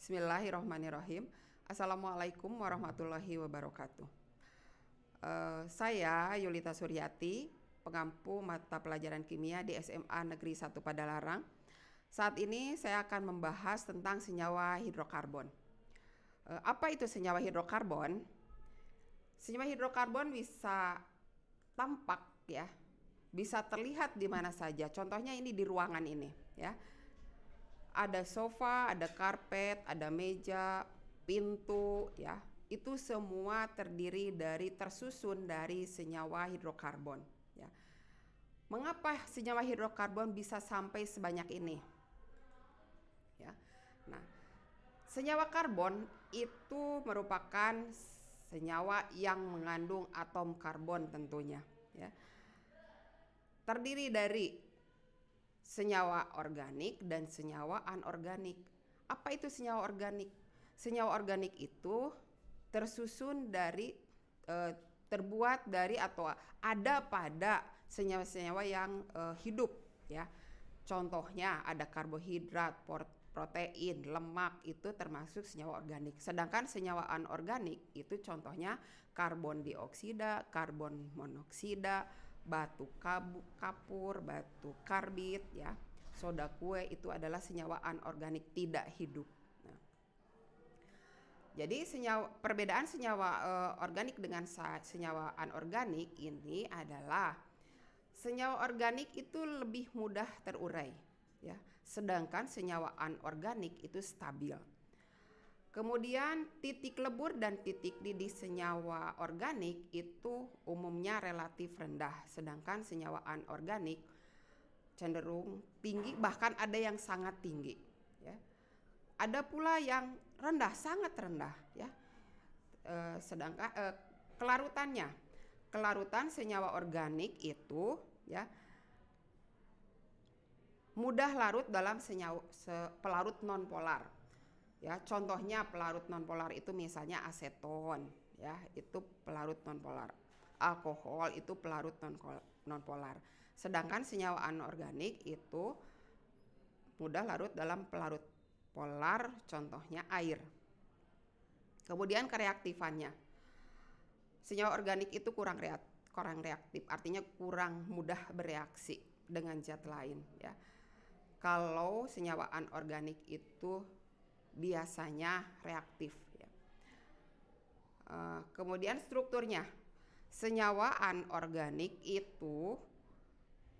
Bismillahirrahmanirrahim. Assalamualaikum warahmatullahi wabarakatuh. Saya Yulita Suryati, pengampu mata pelajaran kimia di SMA Negeri 1 Padalarang. Saat ini saya akan membahas tentang senyawa hidrokarbon. Apa itu senyawa hidrokarbon? Senyawa hidrokarbon bisa tampak ya, bisa terlihat di mana saja. Contohnya ini di ruangan ini ya. Ada sofa, ada karpet, ada meja, pintu ya. Itu semua tersusun dari senyawa hidrokarbon ya. Mengapa senyawa hidrokarbon bisa sampai sebanyak ini? Ya. Nah, senyawa karbon itu merupakan senyawa yang mengandung atom karbon tentunya ya. Terdiri dari senyawa organik dan senyawa anorganik. Apa itu senyawa organik? Senyawa organik itu terbuat dari atau ada pada senyawa-senyawa yang hidup ya. Contohnya ada karbohidrat, protein, lemak, itu termasuk senyawa organik. Sedangkan senyawa anorganik itu contohnya karbon dioksida, karbon monoksida, batu kapur, batu karbit ya, soda kue, itu adalah senyawa anorganik tidak hidup. Nah, jadi perbedaan senyawa organik dengan senyawa anorganik ini adalah senyawa organik itu lebih mudah terurai ya, sedangkan senyawa anorganik itu stabil. Kemudian titik lebur dan titik didih senyawa organik itu umumnya relatif rendah, sedangkan senyawa anorganik cenderung tinggi, bahkan ada yang sangat tinggi ya. Ada pula yang rendah, sangat rendah ya. Sedangkan kelarutan senyawa organik itu ya mudah larut dalam pelarut nonpolar. Ya, contohnya pelarut nonpolar itu misalnya aseton, ya, itu pelarut nonpolar. Alkohol itu pelarut nonpolar. Sedangkan senyawa anorganik itu mudah larut dalam pelarut polar, contohnya air. Kemudian kereaktifannya. Senyawa organik itu kurang reaktif, artinya kurang mudah bereaksi dengan zat lain, ya. Kalau senyawa anorganik itu biasanya reaktif ya. Kemudian strukturnya, senyawa anorganik itu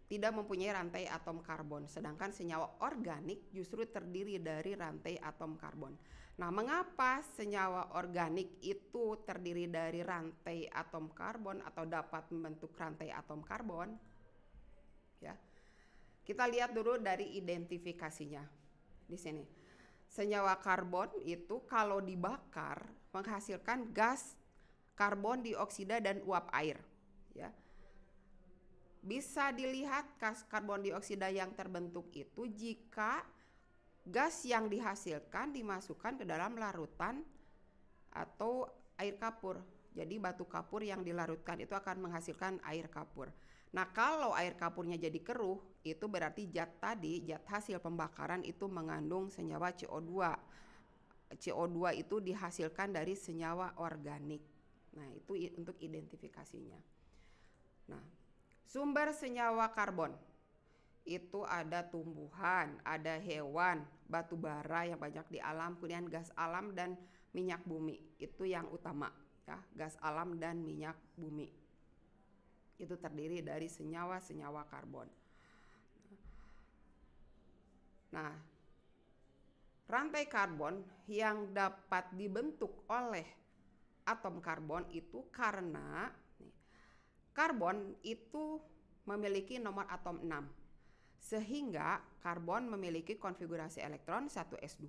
tidak mempunyai rantai atom karbon, sedangkan senyawa organik justru terdiri dari rantai atom karbon. Nah, mengapa senyawa organik itu terdiri dari rantai atom karbon atau dapat membentuk rantai atom karbon? Ya, kita lihat dulu dari identifikasinya di sini. Senyawa karbon itu kalau dibakar menghasilkan gas karbon dioksida dan uap air ya. Bisa dilihat gas karbon dioksida yang terbentuk itu jika gas yang dihasilkan dimasukkan ke dalam larutan atau air kapur. Jadi batu kapur yang dilarutkan itu akan menghasilkan air kapur. Nah, kalau air kapurnya jadi keruh, itu berarti zat hasil pembakaran itu mengandung senyawa CO2. CO2 itu dihasilkan dari senyawa organik. Nah, itu untuk identifikasinya. Nah, sumber senyawa karbon itu ada tumbuhan, ada hewan, batu bara yang banyak di alam, kemudian gas alam dan minyak bumi. Itu yang utama ya, gas alam dan minyak bumi. Itu terdiri dari senyawa-senyawa karbon. Nah, rantai karbon yang dapat dibentuk oleh atom karbon itu karena karbon itu memiliki nomor atom 6. Sehingga karbon memiliki konfigurasi elektron 1s2,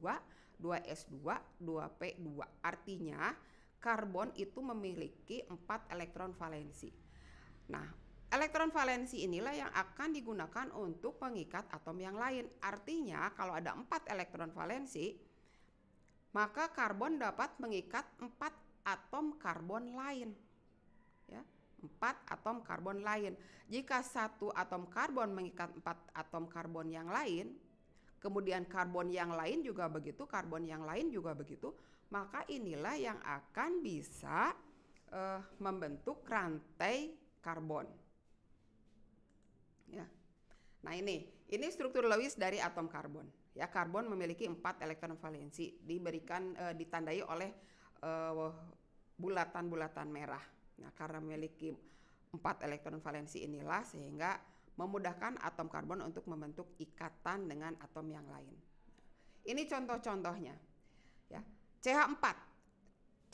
2s2, 2p2. Artinya karbon itu memiliki 4 elektron valensi. Nah, elektron valensi inilah yang akan digunakan untuk mengikat atom yang lain. Artinya kalau ada 4 elektron valensi, maka karbon dapat mengikat 4 atom karbon lain. Ya, 4 atom karbon lain. Jika 1 atom karbon mengikat 4 atom karbon yang lain, kemudian karbon yang lain juga begitu, karbon yang lain juga begitu, maka inilah yang akan bisa membentuk rantai karbon. Ya. Nah ini struktur Lewis dari atom karbon. Ya, karbon memiliki 4 elektron valensi, diberikan ditandai oleh bulatan-bulatan merah. Nah, karena memiliki 4 elektron valensi inilah sehingga memudahkan atom karbon untuk membentuk ikatan dengan atom yang lain. Ini contoh-contohnya. Ya, CH4.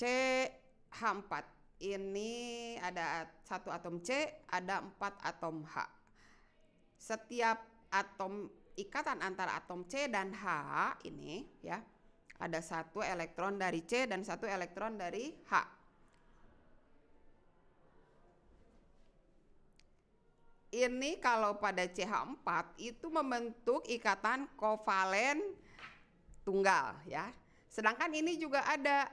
CH4 ini ada 1 atom C, ada 4 atom H. Setiap atom ikatan antara atom C dan H ini ya, ada 1 elektron dari C dan 1 elektron dari H. Ini kalau pada CH4 itu membentuk ikatan kovalen tunggal ya. Sedangkan ini juga ada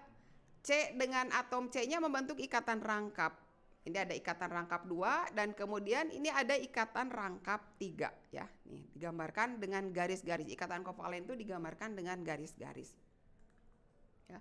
C dengan atom C-nya membentuk ikatan rangkap. Ini ada ikatan rangkap 2 dan kemudian ini ada ikatan rangkap 3 ya. Nih digambarkan dengan garis-garis. Ikatan kovalen itu digambarkan dengan garis-garis. Ya.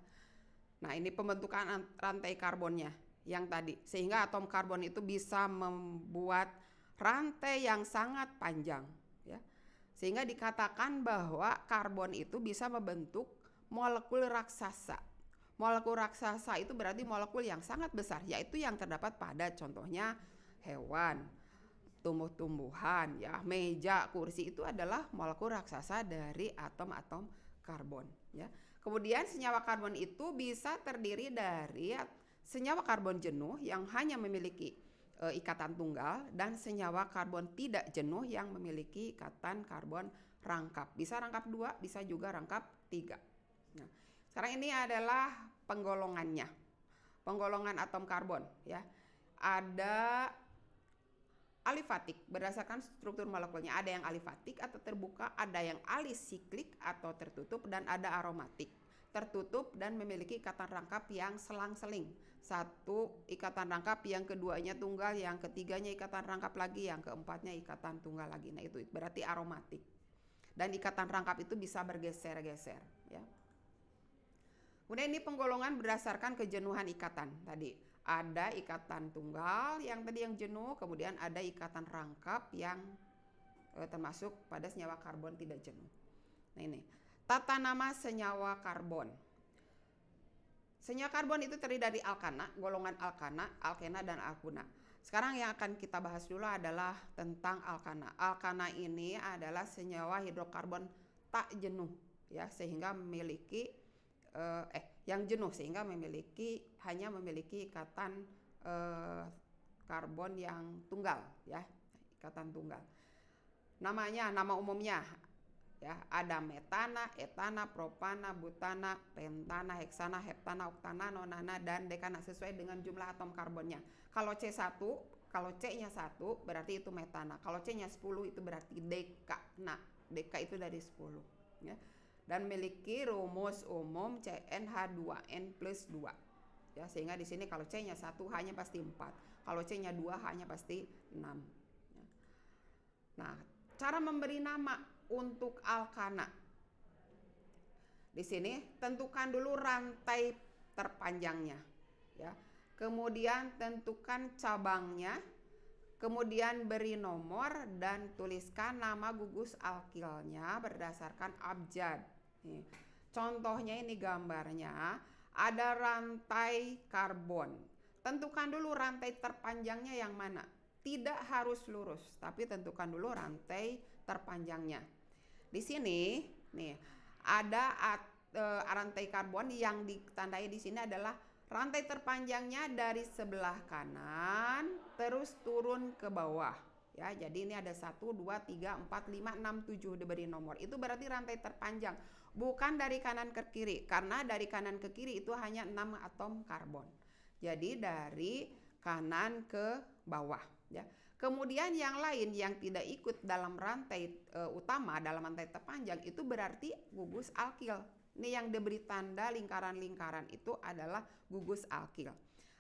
Nah, ini pembentukan rantai karbonnya yang tadi. Sehingga atom karbon itu bisa membuat rantai yang sangat panjang ya. Sehingga dikatakan bahwa karbon itu bisa membentuk molekul raksasa. Molekul raksasa itu berarti molekul yang sangat besar, yaitu yang terdapat pada contohnya hewan, tumbuh-tumbuhan, ya, meja, kursi itu adalah molekul raksasa dari atom-atom karbon. Ya. Kemudian senyawa karbon itu bisa terdiri dari senyawa karbon jenuh yang hanya memiliki ikatan tunggal dan senyawa karbon tidak jenuh yang memiliki ikatan karbon rangkap. Bisa rangkap 2, bisa juga rangkap 3. Nah, sekarang ini adalah penggolongannya. Penggolongan atom karbon ya. Ada alifatik berdasarkan struktur molekulnya. Ada yang alifatik atau terbuka, ada yang alisiklik atau tertutup, dan ada aromatik. Tertutup dan memiliki ikatan rangkap yang selang-seling. 1 ikatan rangkap, yang keduanya tunggal, yang ketiganya ikatan rangkap lagi, yang keempatnya ikatan tunggal lagi. Nah, itu berarti aromatik. Dan ikatan rangkap itu bisa bergeser-geser ya. Kemudian ini penggolongan berdasarkan kejenuhan ikatan. Tadi ada ikatan tunggal yang tadi yang jenuh, kemudian ada ikatan rangkap yang termasuk pada senyawa karbon tidak jenuh. Nah ini tata nama senyawa karbon. Senyawa karbon itu terdiri dari alkana, golongan alkana, alkena, dan alkuna. Sekarang yang akan kita bahas dulu adalah tentang alkana. Alkana ini adalah senyawa hidrokarbon tak jenuh ya, sehingga memiliki yang jenuh sehingga hanya memiliki ikatan karbon yang tunggal ya, ikatan tunggal. Nama umumnya ya, ada metana, etana, propana, butana, pentana, heksana, heptana, oktana, nonana, dan dekana sesuai dengan jumlah atom karbonnya. Kalau C1, kalau C-nya 1 berarti itu metana. Kalau C-nya 10 itu berarti deka. Nah, deka itu dari 10 ya. Dan memiliki rumus umum CnH2n plus 2 ya, sehingga di sini kalau C-nya 1 hanya pasti 4, kalau C-nya 2 hanya pasti 6 ya. Nah, cara memberi nama untuk alkana di sini, tentukan dulu rantai terpanjangnya ya, kemudian tentukan cabangnya, kemudian beri nomor dan tuliskan nama gugus alkilnya berdasarkan abjad. Nih, contohnya ini gambarnya ada rantai karbon. Tentukan dulu rantai terpanjangnya yang mana. Tidak harus lurus, tapi tentukan dulu rantai terpanjangnya. Di sini nih ada rantai karbon yang ditandai di sini adalah rantai terpanjangnya dari sebelah kanan terus turun ke bawah. Ya, jadi ini ada 1, 2, 3, 4, 5, 6, 7 diberi nomor. Itu berarti rantai terpanjang. Bukan dari kanan ke kiri. Karena dari kanan ke kiri itu hanya 6 atom karbon. Jadi dari kanan ke bawah. Ya. Kemudian yang lain yang tidak ikut dalam rantai utama, dalam rantai terpanjang, itu berarti gugus alkil. Ini yang diberi tanda lingkaran-lingkaran itu adalah gugus alkil.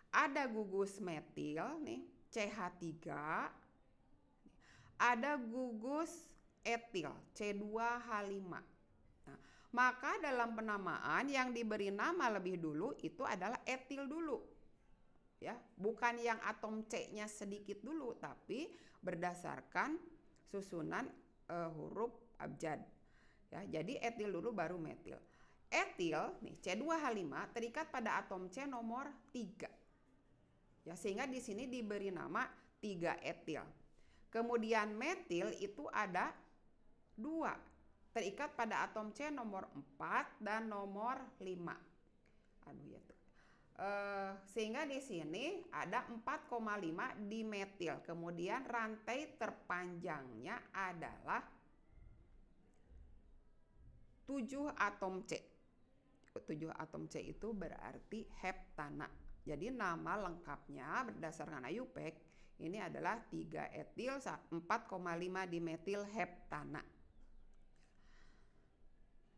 Ada gugus metil nih, CH3. Ada gugus etil C2H5. Nah, maka dalam penamaan yang diberi nama lebih dulu itu adalah etil dulu. Ya, bukan yang atom C-nya sedikit dulu, tapi berdasarkan susunan huruf abjad. Ya, jadi etil dulu baru metil. Etil nih C2H5 terikat pada atom C nomor 3. Ya, sehingga di sini diberi nama 3 etil. Kemudian metil itu ada 2, terikat pada atom C nomor 4 dan nomor 5. Aduh ya tuh. Sehingga di sini ada 4,5 dimetil. Kemudian rantai terpanjangnya adalah 7 atom C. 7 atom C itu berarti heptana. Jadi nama lengkapnya berdasarkan IUPAC ini adalah 3 etil 4,5 dimetil heptana.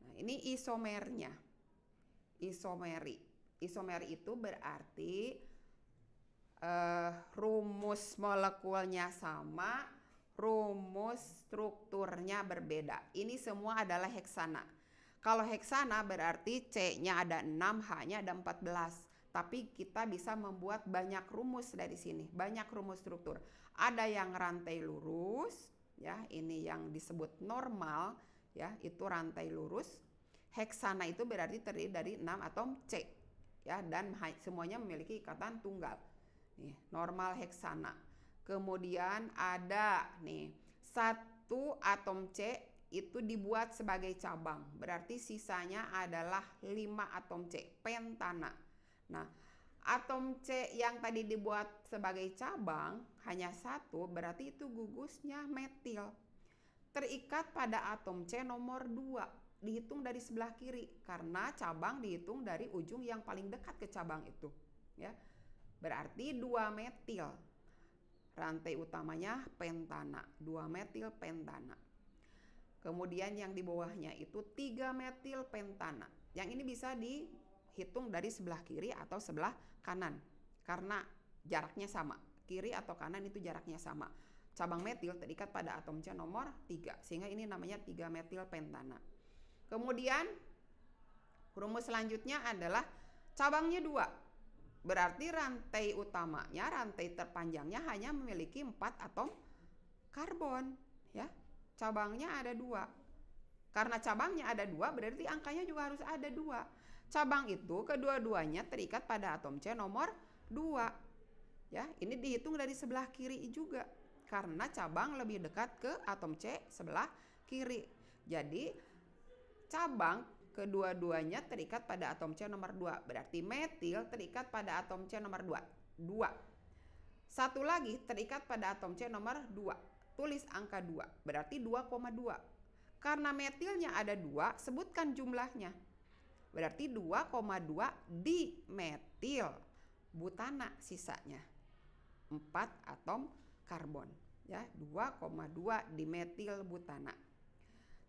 Nah, ini isomernya. Isomeri itu berarti rumus molekulnya sama, rumus strukturnya berbeda. Ini semua adalah heksana. Kalau heksana berarti C-nya ada 6, H-nya ada 14. Tapi kita bisa membuat banyak rumus dari sini, banyak rumus struktur. Ada yang rantai lurus, ya, ini yang disebut normal, ya, itu rantai lurus. Heksana itu berarti terdiri dari 6 atom C, ya, dan semuanya memiliki ikatan tunggal. Nih, normal heksana. Kemudian ada nih 1 atom C itu dibuat sebagai cabang, berarti sisanya adalah 5 atom C, pentana. Nah, atom C yang tadi dibuat sebagai cabang hanya 1, berarti itu gugusnya metil. Terikat pada atom C nomor 2, dihitung dari sebelah kiri karena cabang dihitung dari ujung yang paling dekat ke cabang itu, ya. Berarti 2 metil. Rantai utamanya pentana, 2 metil pentana. Kemudian yang di bawahnya itu 3 metil pentana. Yang ini bisa dihitung dari sebelah kiri atau sebelah kanan karena jaraknya sama. Kiri atau kanan itu jaraknya sama. Cabang metil terikat pada atom C nomor 3 sehingga ini namanya 3 metil pentana. Kemudian rumus selanjutnya adalah cabangnya 2. Berarti rantai utamanya, rantai terpanjangnya hanya memiliki 4 atom karbon, ya. Cabangnya ada 2. Karena cabangnya ada 2 berarti angkanya juga harus ada 2. Cabang itu kedua-duanya terikat pada atom C nomor 2. Ya, ini dihitung dari sebelah kiri juga karena cabang lebih dekat ke atom C sebelah kiri. Jadi cabang kedua-duanya terikat pada atom C nomor 2. Berarti metil terikat pada atom C nomor 2. 2. Satu lagi terikat pada atom C nomor 2. Tulis angka 2. Berarti 2,2. Karena metilnya ada 2, sebutkan jumlahnya. Berarti 2,2 dimetil butana sisanya. 4 atom karbon, ya. 2,2 dimetil butana.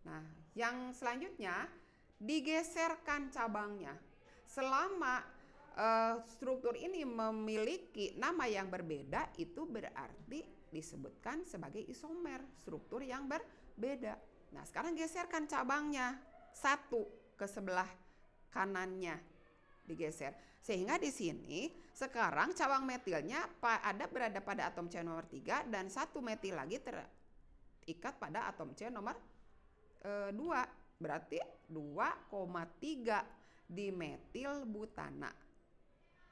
Nah, yang selanjutnya digeserkan cabangnya. Selama struktur ini memiliki nama yang berbeda, itu berarti disebutkan sebagai isomer, struktur yang berbeda. Nah, sekarang geserkan cabangnya 1 ke sebelah kanannya, digeser. Sehingga di sini sekarang cabang metilnya berada pada atom C nomor 3 dan 1 metil lagi terikat pada atom C nomor 2. Berarti 2,3 dimetil butana.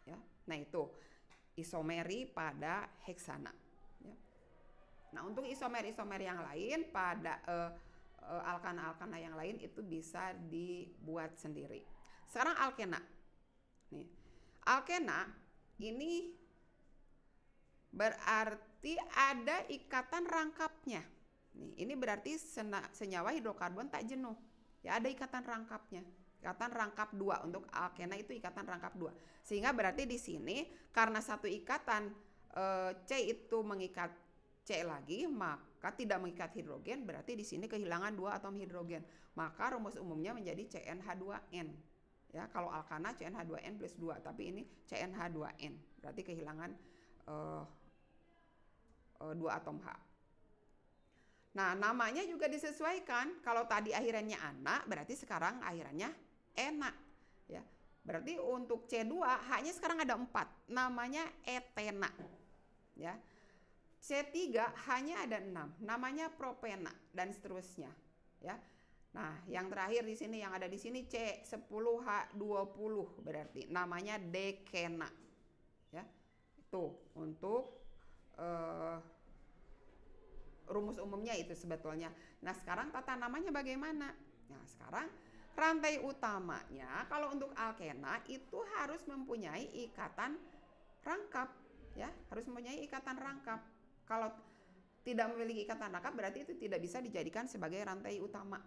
Ya. Nah, itu isomeri pada heksana. Ya. Nah, untuk isomer-isomer yang lain pada alkana-alkana yang lain itu bisa dibuat sendiri. Sekarang alkena. Nih. Alkena ini berarti ada ikatan rangkapnya. Nih, ini berarti senyawa hidrokarbon tak jenuh. Ya, ada ikatan rangkapnya. Ikatan rangkap 2 untuk alkena itu ikatan rangkap 2. Sehingga berarti di sini karena satu ikatan C itu mengikat C lagi, maka tidak mengikat hidrogen, berarti di sini kehilangan 2 atom hidrogen. Maka rumus umumnya menjadi CnH2n. Ya, kalau alkana CnH2n plus 2, tapi ini CnH2n. Berarti kehilangan 2 atom H. Nah, namanya juga disesuaikan. Kalau tadi akhirannya anak, berarti sekarang akhirannya enak. Ya, berarti untuk C2 H-nya sekarang ada 4. Namanya etena. Ya. C3 H-nya ada 6. Namanya propena dan seterusnya. Ya. Nah, yang terakhir di sini yang ada di sini C10H20 berarti namanya dekena. Ya. Itu untuk rumus umumnya itu sebetulnya. Nah, sekarang tata namanya bagaimana? Nah, sekarang rantai utamanya kalau untuk alkena itu harus mempunyai ikatan rangkap, ya, harus mempunyai ikatan rangkap. Kalau tidak memiliki ikatan rangkap berarti itu tidak bisa dijadikan sebagai rantai utama,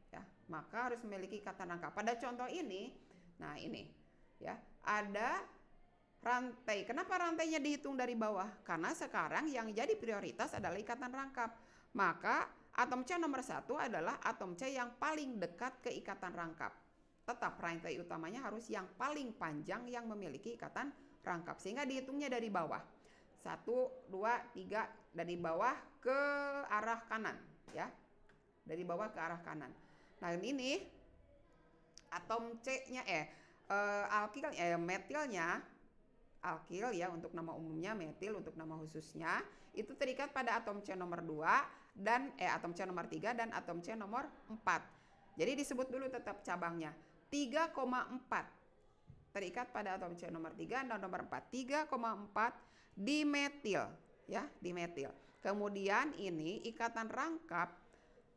ya. Maka harus memiliki ikatan rangkap. Pada contoh ini, nah ini, ya, ada rantai. Kenapa rantainya dihitung dari bawah? Karena sekarang yang jadi prioritas adalah ikatan rangkap. Maka atom C nomor 1 adalah atom C yang paling dekat ke ikatan rangkap. Tetap rantai utamanya harus yang paling panjang yang memiliki ikatan rangkap. Sehingga dihitungnya dari bawah. 1, 2, 3 dari bawah ke arah kanan, ya. Dari bawah ke arah kanan. Nah, ini atom C-nya metilnya, alkil ya untuk nama umumnya, metil untuk nama khususnya, itu terikat pada atom C nomor 2 dan atom C nomor 3 dan atom C nomor 4. Jadi disebut dulu tetap cabangnya. 3,4 terikat pada atom C nomor 3 dan nomor 4. 3,4 dimetil, ya, dimetil. Kemudian ini ikatan rangkap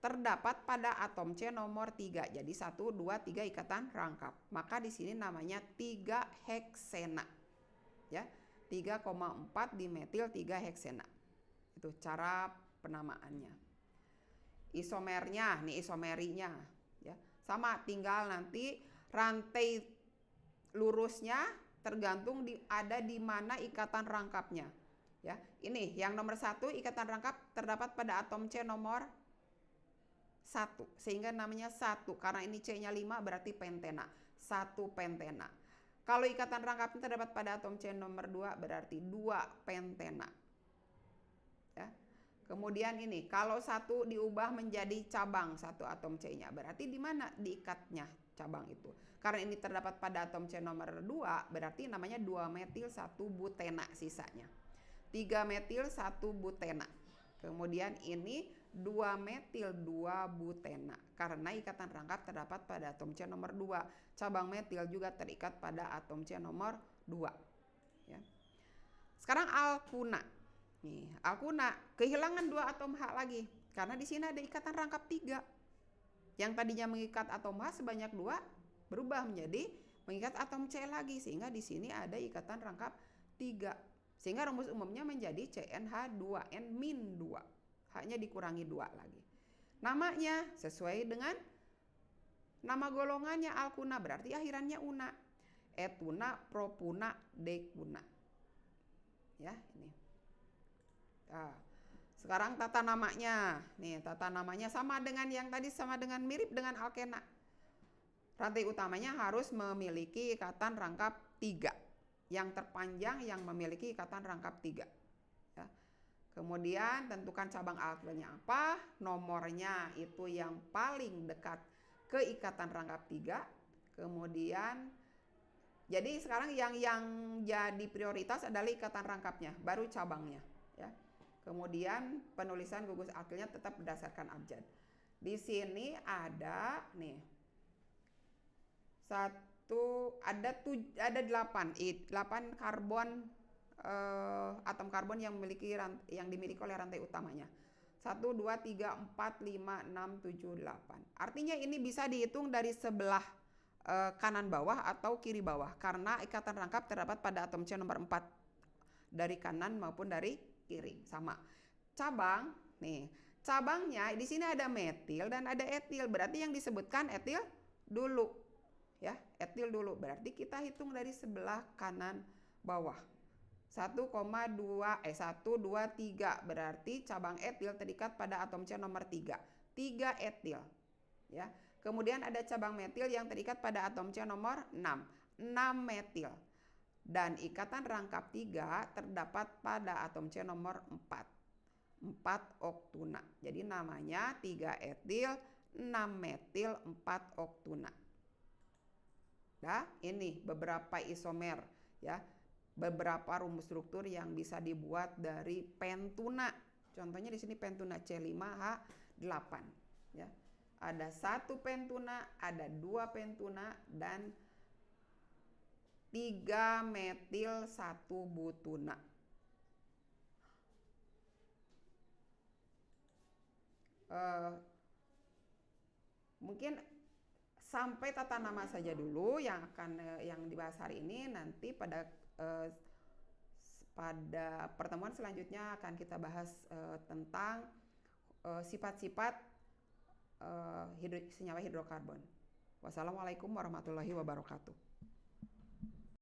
terdapat pada atom C nomor 3. Jadi 1, 2, 3 ikatan rangkap. Maka di sini namanya 3 heksena. Ya, 3,4 dimetil 3 heksena. Itu cara penamaannya. Isomernya, nih isomerinya, ya. Sama, tinggal nanti rantai lurusnya tergantung ada di mana ikatan rangkapnya. Ya, ini yang nomor 1 ikatan rangkap terdapat pada atom C nomor 1. Sehingga namanya 1 karena ini C-nya 5 berarti pentena. 1 pentena. Kalau ikatan rangkapnya terdapat pada atom C nomor 2 berarti 2 pentena. Ya. Kemudian ini, kalau 1 diubah menjadi cabang 1 atom C-nya, berarti di mana diikatnya cabang itu? Karena ini terdapat pada atom C nomor 2, berarti namanya 2 metil 1 butena sisanya. 3 metil 1 butena. Kemudian ini 2 metil 2 butena. Karena ikatan rangkap terdapat pada atom C nomor 2. Cabang metil juga terikat pada atom C nomor 2. Ya. Sekarang alkuna. Nih, alkuna kehilangan 2 atom H lagi. Karena di sini ada ikatan rangkap 3. Yang tadinya mengikat atom H sebanyak 2 berubah menjadi mengikat atom C lagi. Sehingga di sini ada ikatan rangkap 3. Sehingga rumus umumnya menjadi CnH2n-2. Hanya dikurangi 2 lagi. Namanya sesuai dengan nama golongannya alkuna, berarti akhirannya una. Etuna, propuna, dekuna. Ya, ini. Nah, sekarang tata namanya. Nih, tata namanya sama dengan yang tadi, sama dengan mirip dengan alkena. Rantai utamanya harus memiliki ikatan rangkap 3. Yang terpanjang yang memiliki ikatan rangkap 3. Ya. Kemudian tentukan cabang alkilnya apa, nomornya itu yang paling dekat ke ikatan rangkap 3. Kemudian jadi sekarang yang jadi prioritas adalah ikatan rangkapnya, baru cabangnya, ya. Kemudian penulisan gugus alkilnya tetap berdasarkan abjad. Di sini ada nih ada 8 karbon, atom karbon yang dimiliki oleh rantai utamanya. 1, 2, 3, 4, 5, 6, 7, 8. Artinya ini bisa dihitung dari sebelah kanan bawah atau kiri bawah karena ikatan rangkap terdapat pada atom C nomor 4 dari kanan maupun dari kiri. Sama. Cabang, nih. Cabangnya di sini ada metil dan ada etil. Berarti yang disebutkan etil dulu. Ya, etil dulu. Berarti kita hitung dari sebelah kanan bawah. 1, 2, 3 berarti cabang etil terikat pada atom C nomor 3. 3 etil. Ya. Kemudian ada cabang metil yang terikat pada atom C nomor 6. 6 metil. Dan ikatan rangkap 3 terdapat pada atom C nomor 4. 4-oktuna. Jadi namanya 3-etil 6-metil 4-oktuna. Nah, ini beberapa isomer ya. Beberapa rumus struktur yang bisa dibuat dari pentuna. Contohnya di sini pentuna C5H8 ya. Ada 1 pentuna, ada 2 pentuna dan 3 metil 1 butuna. Mungkin sampai tata nama saja dulu yang dibahas hari ini. Nanti pada pertemuan selanjutnya akan kita bahas tentang sifat-sifat senyawa hidrokarbon. Wassalamualaikum warahmatullahi wabarakatuh.